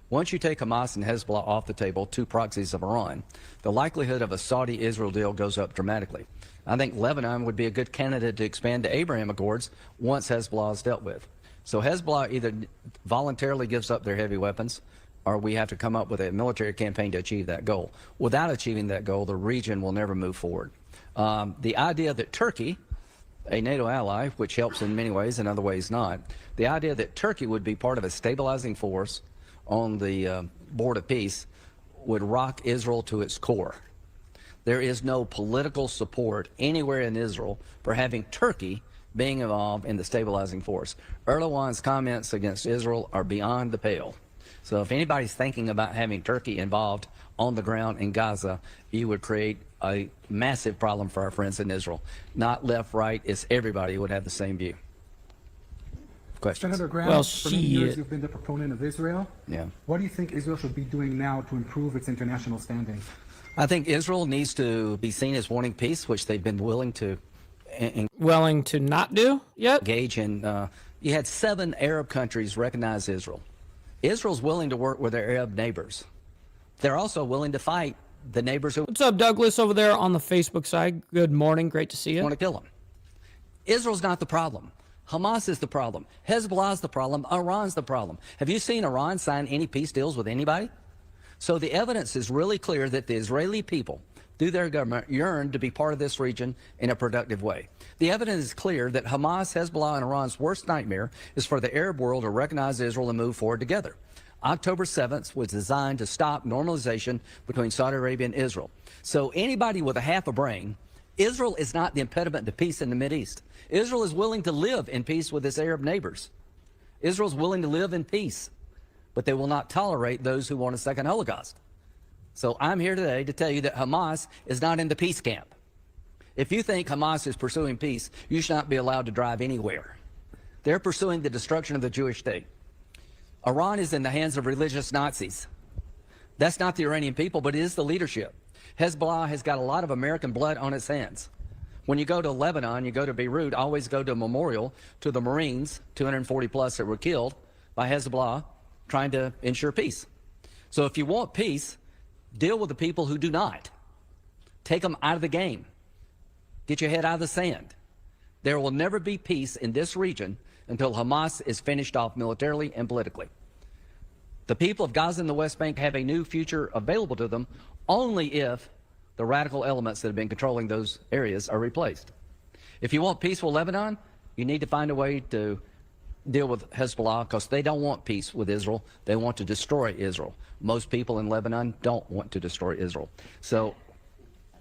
Speaker 12: Once you take Hamas and Hezbollah off the table, two proxies of Iran, the likelihood of a Saudi-Israel deal goes up dramatically. I think Lebanon would be a good candidate to expand to Abraham Accords once Hezbollah is dealt with. So Hezbollah either voluntarily gives up their heavy weapons, or we have to come up with a military campaign to achieve that goal. Without achieving that goal, the region will never move forward. The idea that Turkey, a NATO ally, which helps in many ways, in other ways not, the idea that Turkey would be part of a stabilizing force on the board of peace would rock Israel to its core. There is no political support anywhere in Israel for having Turkey being involved in the stabilizing force. Erdogan's comments against Israel are beyond the pale. So if anybody's thinking about having Turkey involved on the ground in Gaza, you would create a massive problem for our friends in Israel. Not left, right, it's everybody would have the same view. Questions?
Speaker 13: Senator Graham, for many years you've been the proponent of Israel.
Speaker 12: Yeah.
Speaker 13: What do you think Israel should be doing now to improve its international standing?
Speaker 12: I think Israel needs to be seen as wanting peace, which they've been willing to
Speaker 3: not do yet.
Speaker 12: Engage in. You had 7 Arab countries recognize Israel. Israel's willing to work with their Arab neighbors. They're also willing to fight the neighbors who.
Speaker 3: What's up, Douglas, over there on the Facebook side? Good morning. Great to see you.
Speaker 12: Want to kill them. Israel's not the problem. Hamas is the problem. Hezbollah's the problem. Iran's the problem. Have you seen Iran sign any peace deals with anybody? So the evidence is really clear that the Israeli people, through their government, yearn to be part of this region in a productive way. The evidence is clear that Hamas, Hezbollah, and Iran's worst nightmare is for the Arab world to recognize Israel and move forward together. October 7th was designed to stop normalization between Saudi Arabia and Israel. So anybody with a half a brain, Israel is not the impediment to peace in the Mideast. Israel is willing to live in peace with its Arab neighbors. Israel's willing to live in peace, but they will not tolerate those who want a second Holocaust. So I'm here today to tell you that Hamas is not in the peace camp. If you think Hamas is pursuing peace, you should not be allowed to drive anywhere. They're pursuing the destruction of the Jewish state. Iran is in the hands of religious Nazis. That's not the Iranian people, but it is the leadership. Hezbollah has got a lot of American blood on its hands. When you go to Lebanon, you go to Beirut, always go to a memorial to the Marines, 240 plus that were killed by Hezbollah, trying to ensure peace. So if you want peace, deal with the people who do not. Take them out of the game. Get your head out of the sand. There will never be peace in this region until Hamas is finished off militarily and politically. The people of Gaza and the West Bank have a new future available to them only if the radical elements that have been controlling those areas are replaced. If you want peace with Lebanon, you need to find a way to deal with Hezbollah, because they don't want peace with Israel. They want to destroy Israel. Most people in Lebanon don't want to destroy Israel. So,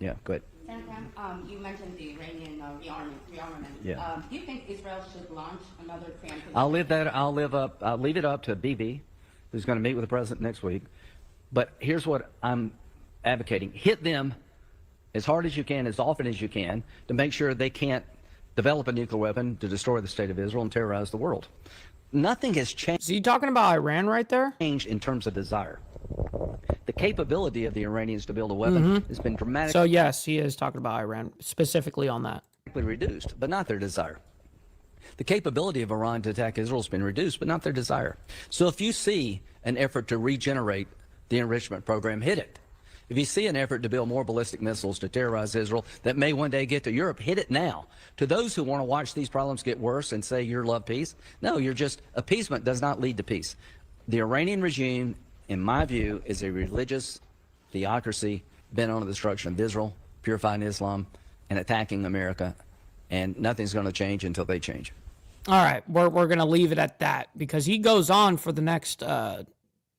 Speaker 12: yeah, go ahead.
Speaker 14: Senator, you mentioned the Iranian rearmament.
Speaker 12: Yeah.
Speaker 14: Do you think Israel should launch another preemptive?
Speaker 12: I'll leave it up to Bibi, who's going to meet with the president next week. But here's what I'm advocating. Hit them as hard as you can, as often as you can, to make sure they can't develop a nuclear weapon to destroy the state of Israel and terrorize the world. Nothing has changed.
Speaker 3: Is he talking about Iran right there?
Speaker 12: Changed in terms of desire. The capability of the Iranians to build a weapon has been dramatically.
Speaker 3: So yes, he is talking about Iran specifically on that.
Speaker 12: Reduced, but not their desire. The capability of Iran to attack Israel has been reduced, but not their desire. So if you see an effort to regenerate the enrichment program, hit it. If you see an effort to build more ballistic missiles to terrorize Israel that may one day get to Europe, hit it now. To those who want to watch these problems get worse and say you love peace, no, you're just, appeasement does not lead to peace. The Iranian regime, in my view, is a religious theocracy bent on the destruction of Israel, purifying Islam, and attacking America, and nothing's going to change until they change.
Speaker 3: All right, we're going to leave it at that, because he goes on for the next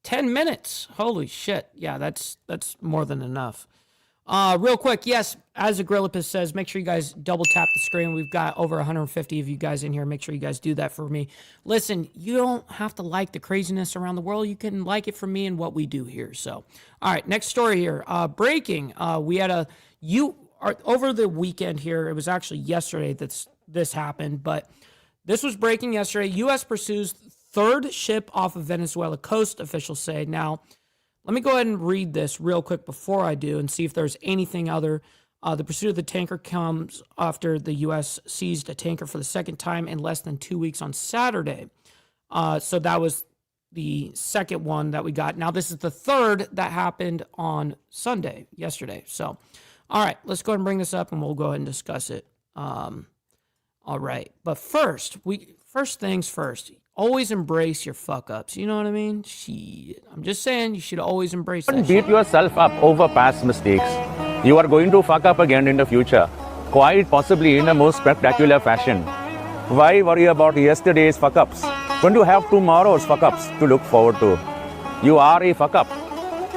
Speaker 3: 10 minutes. Holy shit. Yeah, that's more than enough. Real quick, yes, as Agrillipus says, make sure you guys double tap the screen. We've got over 150 of you guys in here. Make sure you guys do that for me. Listen, you don't have to like the craziness around the world. You can like it for me and what we do here. So, all right, next story here. Breaking. We had over the weekend here, it was actually yesterday that this happened, but this was breaking yesterday. U.S. pursues third ship off of Venezuela coast, officials say. Now, let me go ahead and read this real quick before I do and see if there's anything other. The pursuit of the tanker comes after the U.S. seized a tanker for the second time in less than 2 weeks on Saturday. So that was the second one that we got. Now, this is the third that happened on Sunday, yesterday. So, all right, let's go ahead and bring this up and we'll go ahead and discuss it. All right. But first things first. Always embrace your fuck ups. You know what I mean? Shit. I'm just saying you should always embrace that.
Speaker 15: Don't beat yourself up over past mistakes. You are going to fuck up again in the future, quite possibly in a most spectacular fashion. Why worry about yesterday's fuck ups when you have tomorrow's fuck ups to look forward to? You are a fuck up,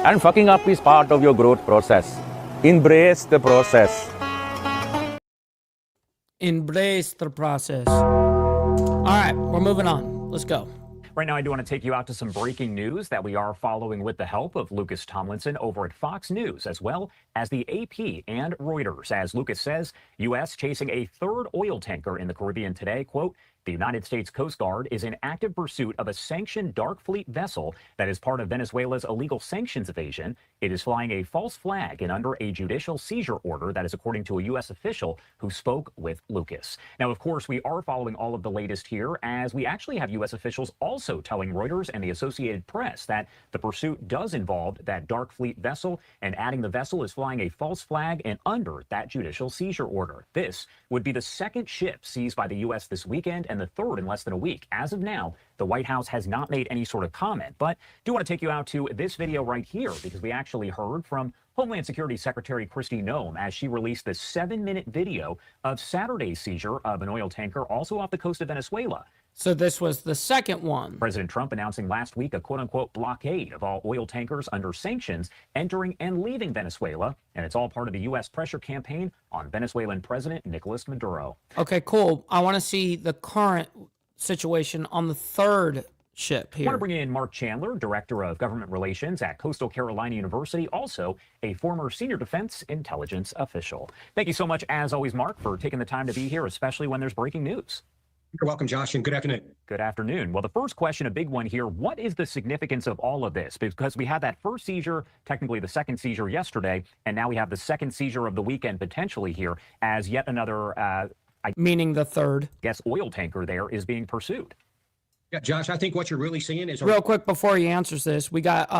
Speaker 15: and fucking up is part of your growth process. Embrace the process.
Speaker 3: Embrace the process. All right, we're moving on. Let's go.
Speaker 5: Right now, I do want to take you out to some breaking news that we are following with the help of Lucas Tomlinson over at Fox News, as well as the AP and Reuters. As Lucas says, U.S. chasing a third oil tanker in the Caribbean today. Quote, the United States Coast Guard is in active pursuit of a sanctioned dark fleet vessel that is part of Venezuela's illegal sanctions evasion. It is flying a false flag and under a judicial seizure order. That is according to a U.S. official who spoke with Lucas. Now, of course, we are following all of the latest here, as we actually have U.S. officials also telling Reuters and the Associated Press that the pursuit does involve that dark fleet vessel, and adding the vessel is flying a false flag and under that judicial seizure order. This would be the second ship seized by the U.S. this weekend, and the third in less than a week. As of now, the White House has not made any sort of comment, but do want to take you out to this video right here, because we actually heard from Homeland Security Secretary Kristi Noem as she released this 7-minute video of Saturday's seizure of an oil tanker also off the coast of Venezuela.
Speaker 3: So this was the second one.
Speaker 5: President Trump announcing last week a quote-unquote blockade of all oil tankers under sanctions entering and leaving Venezuela, and it's all part of the U.S. pressure campaign on Venezuelan President Nicolas Maduro.
Speaker 3: Okay, cool. I want to see the current situation on the third ship here.
Speaker 5: I want to bring in Mark Chandler, Director of Government Relations at Coastal Carolina University, also a former senior defense intelligence official. Thank you so much, as always, Mark, for taking the time to be here, especially when there's breaking news.
Speaker 16: You're welcome, Josh, and good afternoon.
Speaker 5: Good afternoon. Well, the first question, a big one here, what is the significance of all of this? Because we had that first seizure, technically the second seizure yesterday, and now we have the second seizure of the weekend potentially here as yet another...
Speaker 3: meaning the third.
Speaker 5: Yes, oil tanker there is being pursued.
Speaker 16: Yeah, Josh, I think what you're really seeing is...
Speaker 3: Real quick before he answers this, we got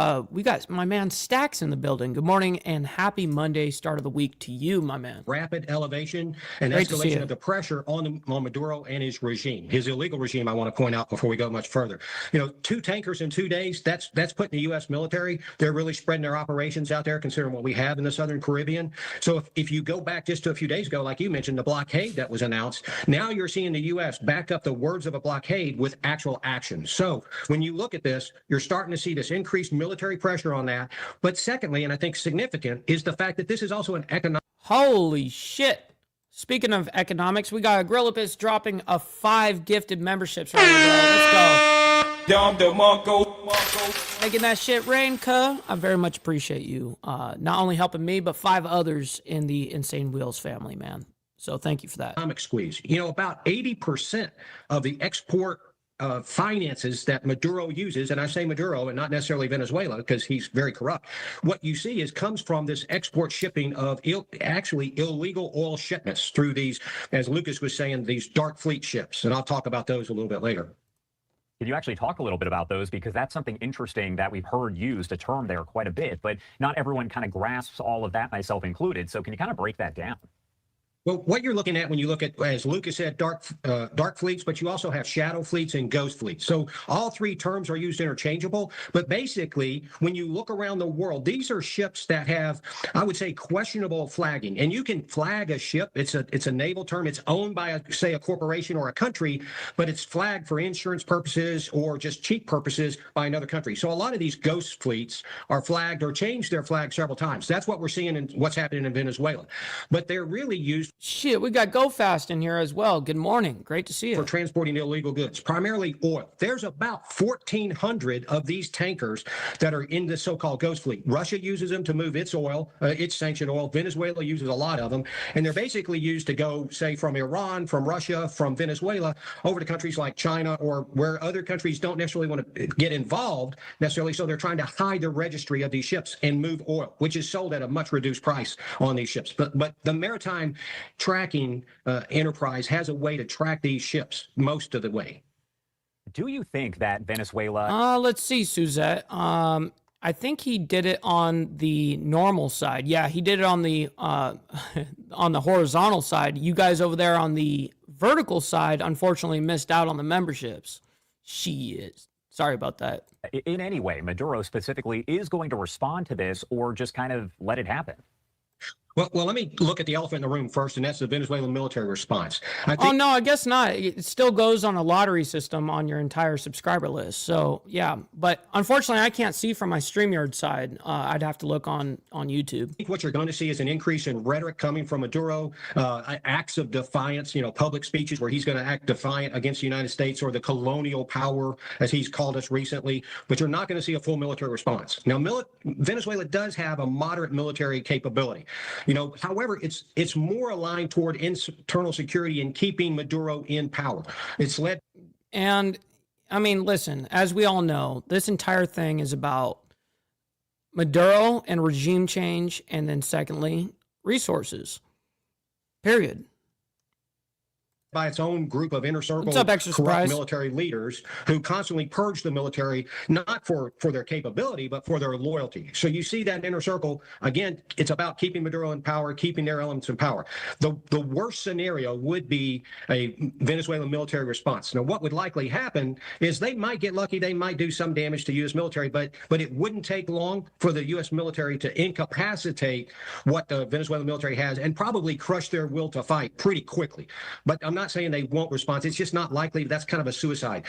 Speaker 3: my man Stacks in the building. Good morning and happy Monday start of the week to you, my man.
Speaker 16: Rapid elevation and
Speaker 3: Great
Speaker 16: escalation of the pressure on Maduro and his regime, his illegal regime, I want to point out before we go much further. You know, 2 tankers in 2 days, that's putting the U.S. military, they're really spreading their operations out there considering what we have in the Southern Caribbean. So if you go back just to a few days ago, like you mentioned, the blockade that was announced, now you're seeing the U.S. back up the words of a blockade with actual action. So when you look at this, you're starting to see this increased military pressure on that. But secondly, and I think significant, is the fact that this is also an economic...
Speaker 3: Holy shit. Speaking of economics, we got Agrillipus dropping a 5 gifted memberships right now. Let's go. Making that shit rain, cuh. I very much appreciate you. Not only helping me, but 5 others in the Insane Wheels family, man. So thank you for that.
Speaker 16: Economic squeeze. You know, about 80% of the export finances that Maduro uses, and I say Maduro and not necessarily Venezuela because he's very corrupt, what you see is comes from this export shipping of actually illegal oil shipments through these, as Lucas was saying, these dark fleet ships. And I'll talk about those a little bit later.
Speaker 5: Can you actually talk a little bit about those? Because that's something interesting that we've heard used, a term there quite a bit, but not everyone kind of grasps all of that, myself included. So can you kind of break that down?
Speaker 16: Well, what you're looking at when you look at, as Lucas said, dark fleets, but you also have shadow fleets and ghost fleets. So all 3 terms are used interchangeable. But basically, when you look around the world, these are ships that have, I would say, questionable flagging. And you can flag a ship. It's a naval term. It's owned by, say, a corporation or a country, but it's flagged for insurance purposes or just cheap purposes by another country. So a lot of these ghost fleets are flagged or changed their flag several times. That's what we're seeing in what's happening in Venezuela. But they're really used...
Speaker 3: Shit, we got Go Fast in here as well. Good morning. Great to see you.
Speaker 16: For transporting illegal goods, primarily oil. There's about 1,400 of these tankers that are in the so-called ghost fleet. Russia uses them to move its oil, its sanctioned oil. Venezuela uses a lot of them. And they're basically used to go, say, from Iran, from Russia, from Venezuela, over to countries like China or where other countries don't necessarily want to get involved necessarily. So they're trying to hide the registry of these ships and move oil, which is sold at a much reduced price on these ships. But the maritime tracking enterprise has a way to track these ships most of the way.
Speaker 5: Do you think that Venezuela...
Speaker 3: Let's see, Suzette. I think he did it on the normal side. Yeah, he did it on the horizontal side. You guys over there on the vertical side, unfortunately, missed out on the memberships. Shit. Sorry about that.
Speaker 5: In any way, Maduro specifically is going to respond to this or just kind of let it happen?
Speaker 16: Well, let me look at the elephant in the room first, and that's the Venezuelan military response.
Speaker 3: Oh, no, I guess not. It still goes on a lottery system on your entire subscriber list. So, yeah. But unfortunately, I can't see from my StreamYard side. I'd have to look on YouTube.
Speaker 16: I think what you're going to see is an increase in rhetoric coming from Maduro, acts of defiance, public speeches where he's going to act defiant against the United States or the colonial power, as he's called us recently. But you're not going to see a full military response. Now, Venezuela does have a moderate military capability. However, it's more aligned toward internal security and keeping Maduro in power. It's led.
Speaker 3: And I mean, listen, as we all know, this entire thing is about Maduro and regime change. And then secondly, resources, period.
Speaker 16: By its own group of inner circle
Speaker 3: corrupt
Speaker 16: military leaders who constantly purge the military, not for their capability, but for their loyalty. So you see that inner circle, again, it's about keeping Maduro in power, keeping their elements in power. The worst scenario would be a Venezuelan military response. Now, what would likely happen is they might get lucky, they might do some damage to U.S. military, but it wouldn't take long for the U.S. military to incapacitate what the Venezuelan military has and probably crush their will to fight pretty quickly. But I'm not saying they won't respond. It's just not likely. That's kind of a suicide.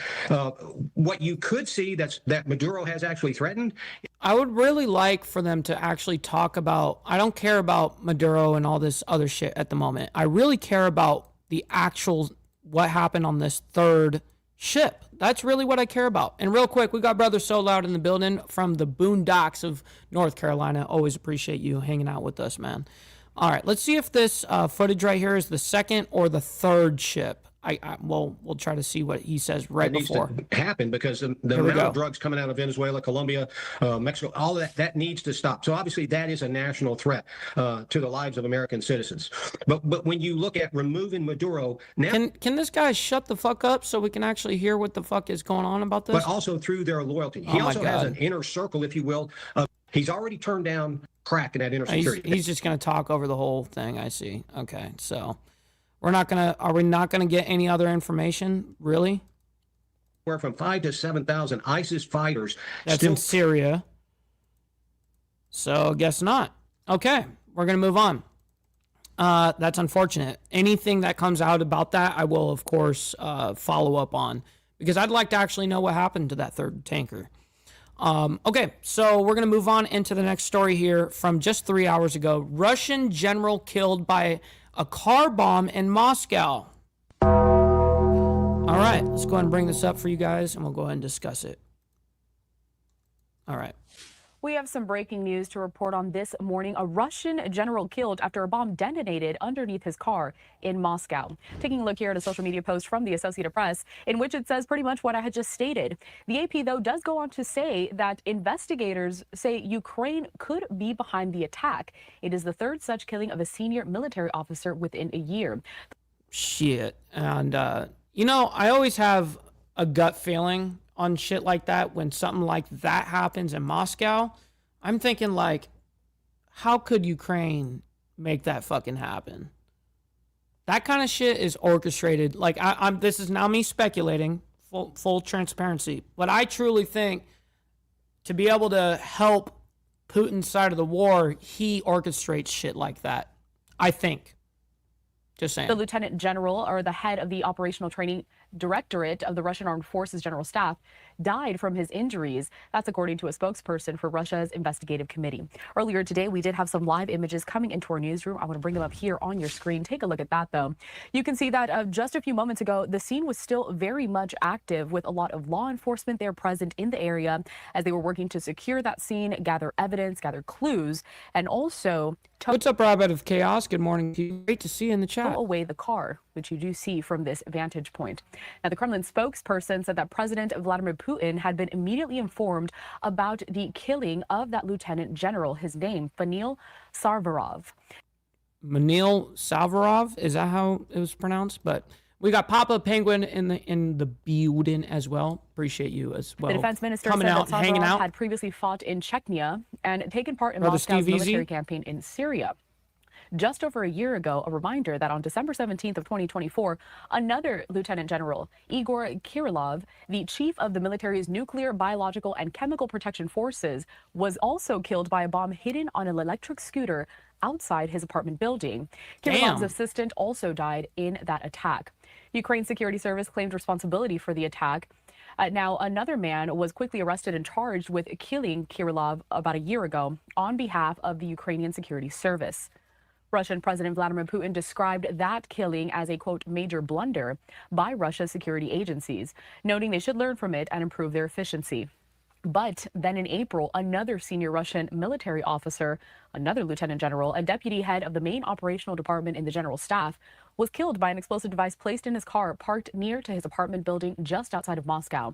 Speaker 16: What you could see that Maduro has actually threatened.
Speaker 3: I would really like for them to actually talk about, I don't care about Maduro and all this other shit at the moment. I really care about the actual, what happened on this third ship. That's really what I care about. And real quick, we got Brother So Loud in the building from the boondocks of North Carolina. Always appreciate you hanging out with us, man. All right, let's see if this footage right here is the second or the third ship. We'll try to see what he says right before.
Speaker 16: Needs to happen because the amount of drugs coming out of Venezuela, Colombia, Mexico, all that needs to stop. So obviously that is a national threat to the lives of American citizens. But when you look at removing Maduro now,
Speaker 3: can this guy shut the fuck up so we can actually hear what the fuck is going on about this?
Speaker 16: But also through their loyalty. He also has an inner circle, if you will. He's already turned down crack in that inner security.
Speaker 3: He's just going to talk over the whole thing. I see. Okay, so are we not going to get any other information, really?
Speaker 16: Where from 5,000 to 7,000 ISIS fighters.
Speaker 3: That's in Syria. So guess not. Okay, we're going to move on. That's unfortunate. Anything that comes out about that, I will, of course, follow up on, because I'd like to actually know what happened to that third tanker. Okay, so we're going to move on into the next story here from just 3 hours ago. Russian general killed by a car bomb in Moscow. All right, let's go ahead and bring this up for you guys, and we'll go ahead and discuss it. All right.
Speaker 10: We have some breaking news to report on this morning. A Russian general killed after a bomb detonated underneath his car in Moscow. Taking a look here at a social media post from the Associated Press, in which it says pretty much what I had just stated. The AP, though, does go on to say that investigators say Ukraine could be behind the attack. It is the third such killing of a senior military officer within a year.
Speaker 3: Shit. And, I always have a gut feeling on shit like that when something like that happens in Moscow. I'm thinking, like, how could Ukraine make that fucking happen? That kind of shit is orchestrated. Like, this is now me speculating, full transparency, but I truly think to be able to help Putin's side of the war, he orchestrates shit like that. I think. Just saying.
Speaker 10: The lieutenant general, or the head of the operational training directorate of the Russian Armed Forces General Staff, died from his injuries. That's according to a spokesperson for Russia's investigative committee. Earlier today, we did have some live images coming into our newsroom. I want to bring them up here on your screen. Take a look at that, though. You can see that just a few moments ago, the scene was still very much active, with a lot of law enforcement there present in the area as they were working to secure that scene, gather evidence, gather clues, and also...
Speaker 3: What's up, Rob out of Chaos? Good morning to you. Great to see you in the chat.
Speaker 10: Away the car, which you do see from this vantage point. Now, the Kremlin spokesperson said that President Vladimir Putin had been immediately informed about the killing of that lieutenant general. His name, Vanil Savarov.
Speaker 3: Vanil Savarov, is that how it was pronounced? But we got Papa Penguin in the building as well. Appreciate you as well.
Speaker 10: The defense minister
Speaker 3: coming
Speaker 10: said
Speaker 3: out,
Speaker 10: that
Speaker 3: hanging
Speaker 10: Savarov
Speaker 3: out.
Speaker 10: had previously fought in Chechnya and taken part in
Speaker 3: Brother
Speaker 10: Moscow's
Speaker 3: Steve
Speaker 10: military
Speaker 3: Easy.
Speaker 10: campaign in Syria. just over a year ago, a reminder that on December 17th of 2024, another Lieutenant General, Igor Kirillov, the chief of the military's nuclear, biological, and chemical protection forces, was also killed by a bomb hidden on an electric scooter outside his apartment building. Kirillov's assistant also died in that attack. Ukraine's security service claimed responsibility for the attack. Now, another man was quickly arrested and charged with killing Kirillov about a year ago on behalf of the Ukrainian security service. Russian President Vladimir Putin described that killing as a, quote, major blunder by Russia's security agencies, noting they should learn from it and improve their efficiency. But then in April, another senior Russian military officer, another lieutenant general, and deputy head of the main operational department in the general staff, was killed by an explosive device placed in his car parked near to his apartment building just outside of Moscow.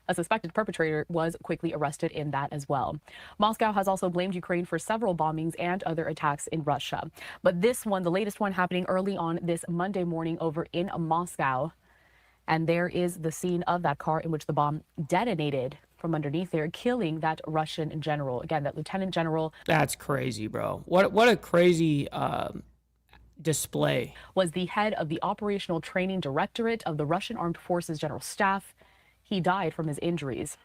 Speaker 10: A suspected perpetrator was quickly arrested in that as well. Moscow has also blamed Ukraine for several bombings and other attacks in Russia. But this one, the latest one, happening early on this Monday morning over in Moscow. And there is the scene of that car in which the bomb detonated from underneath there, killing that Russian general. Again, that lieutenant general.
Speaker 3: That's crazy, bro. What a crazy display.
Speaker 10: Was the head of the Operational Training Directorate of the Russian Armed Forces General Staff. He died from his injuries.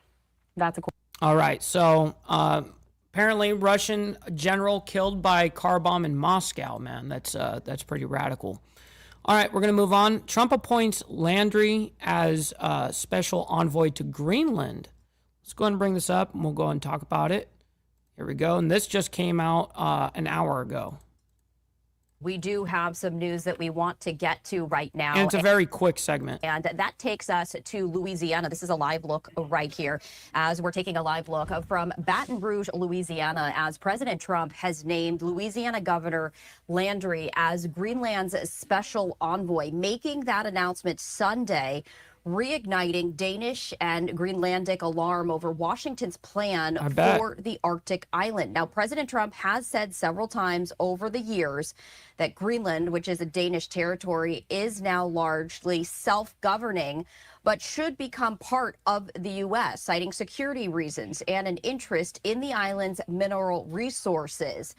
Speaker 10: That's a.
Speaker 3: All right. So apparently, Russian general killed by car bomb in Moscow. Man, that's pretty radical. All right, we're going to move on. Trump appoints Landry as special envoy to Greenland. Let's go ahead and bring this up, and we'll go and talk about it. Here we go. And this just came out an hour ago.
Speaker 17: We do have some news that we want to get to right now.
Speaker 3: And it's a very quick segment.
Speaker 17: And that takes us to Louisiana. This is a live look right here as we're taking a live look from Baton Rouge, Louisiana, as President Trump has named Louisiana Governor Landry as Greenland's special envoy, making that announcement Sunday, reigniting Danish and Greenlandic alarm over Washington's plan for the Arctic island. Now, President Trump has said several times over the years that Greenland, which is a Danish territory, is now largely self-governing, but should become part of the U.S., citing security reasons and an interest in the island's mineral resources.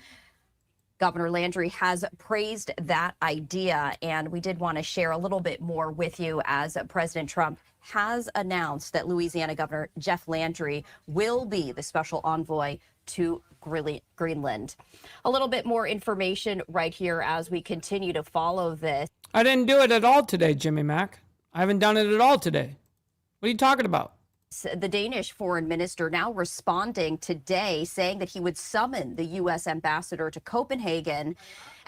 Speaker 17: Governor Landry has praised that idea, and we did want to share a little bit more with you as President Trump has announced that Louisiana Governor Jeff Landry will be the special envoy to Greenland. A little bit more information right here as we continue to follow this.
Speaker 3: I didn't do it at all today, Jimmy Mack. I haven't done it at all today. What are you talking about?
Speaker 17: The Danish foreign minister now responding today, saying that he would summon the U.S. ambassador to Copenhagen,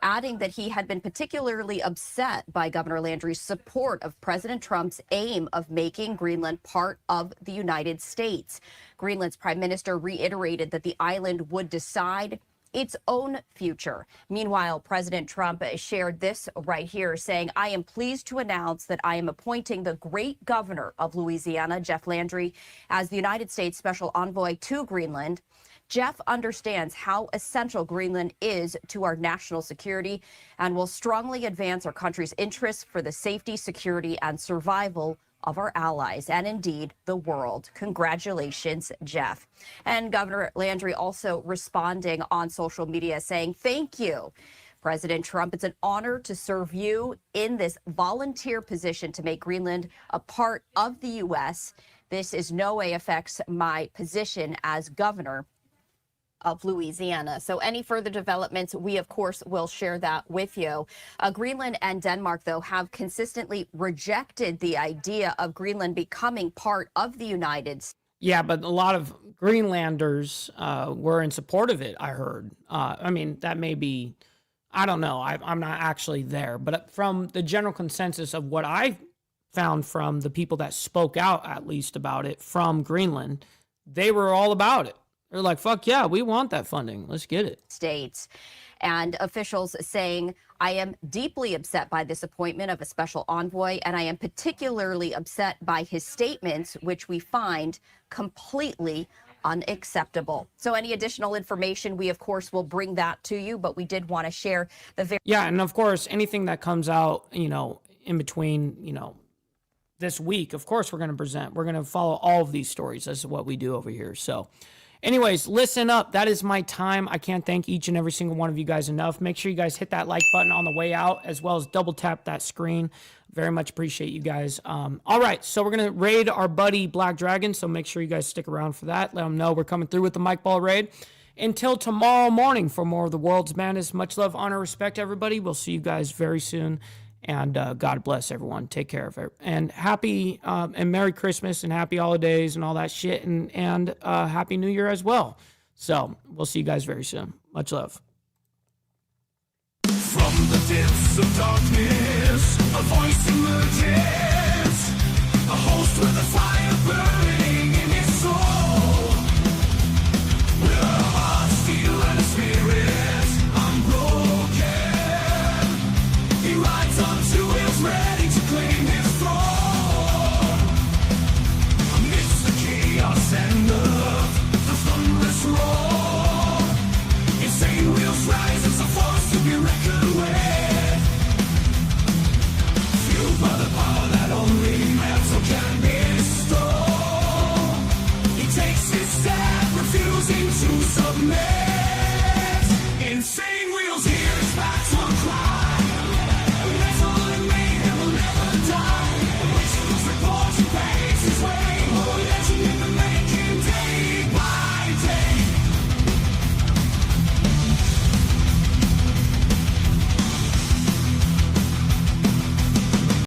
Speaker 17: adding that he had been particularly upset by Governor Landry's support of President Trump's aim of making Greenland part of the United States. Greenland's prime minister reiterated that the island would decide its own future. Meanwhile, President Trump shared this right here, saying, I am pleased to announce that I am appointing the great governor of Louisiana, Jeff Landry, as the United States special envoy to Greenland. Jeff understands how essential Greenland is to our national security and will strongly advance our country's interests for the safety, security, and survival of our allies and indeed the world. Congratulations, Jeff. And Governor Landry also responding on social media saying, thank you, President Trump. It's an honor to serve you in this volunteer position to make Greenland a part of the U.S. This in no way affects my position as governor of Louisiana. So any further developments, we, of course, will share that with you. Greenland and Denmark, though, have consistently rejected the idea of Greenland becoming part of the United States.
Speaker 3: Yeah, but a lot of Greenlanders were in support of it, I heard. I mean, that may be, I don't know. I'm not actually there. But from the general consensus of what I found from the people that spoke out, at least, about it from Greenland, they were all about it. They're like, fuck yeah, we want that funding. Let's get it.
Speaker 17: States. And officials saying, I am deeply upset by this appointment of a special envoy, and I am particularly upset by his statements, which we find completely unacceptable. So any additional information, we, of course, will bring that to you, but we did want to share the
Speaker 3: Yeah, and of course, anything that comes out, in between, this week, of course, we're going to present. We're going to follow all of these stories. That's what we do over here. So Anyways, listen up. That is my time. I can't thank each and every single one of you guys enough. Make sure you guys hit that like button on the way out, as well as double tap that screen. Very much appreciate you guys. All right, so we're going to raid our buddy Black Dragon, so make sure you guys stick around for that. Let them know we're coming through with the Mike Ball raid. Until tomorrow morning for more of the World's Madness. Much love, honor, respect, everybody. We'll see you guys very soon. And God bless everyone. Take care of it. And happy and Merry Christmas and happy holidays and all that shit. And Happy New Year as well. So we'll see you guys very soon. Much love.
Speaker 2: From the depths of darkness, a voice emerges. A host with a fire burning in his soul. With a heart, steel, and a spirit unbroken. He rides on to his ready to claim his throne. Amidst the chaos and the thunderous roar.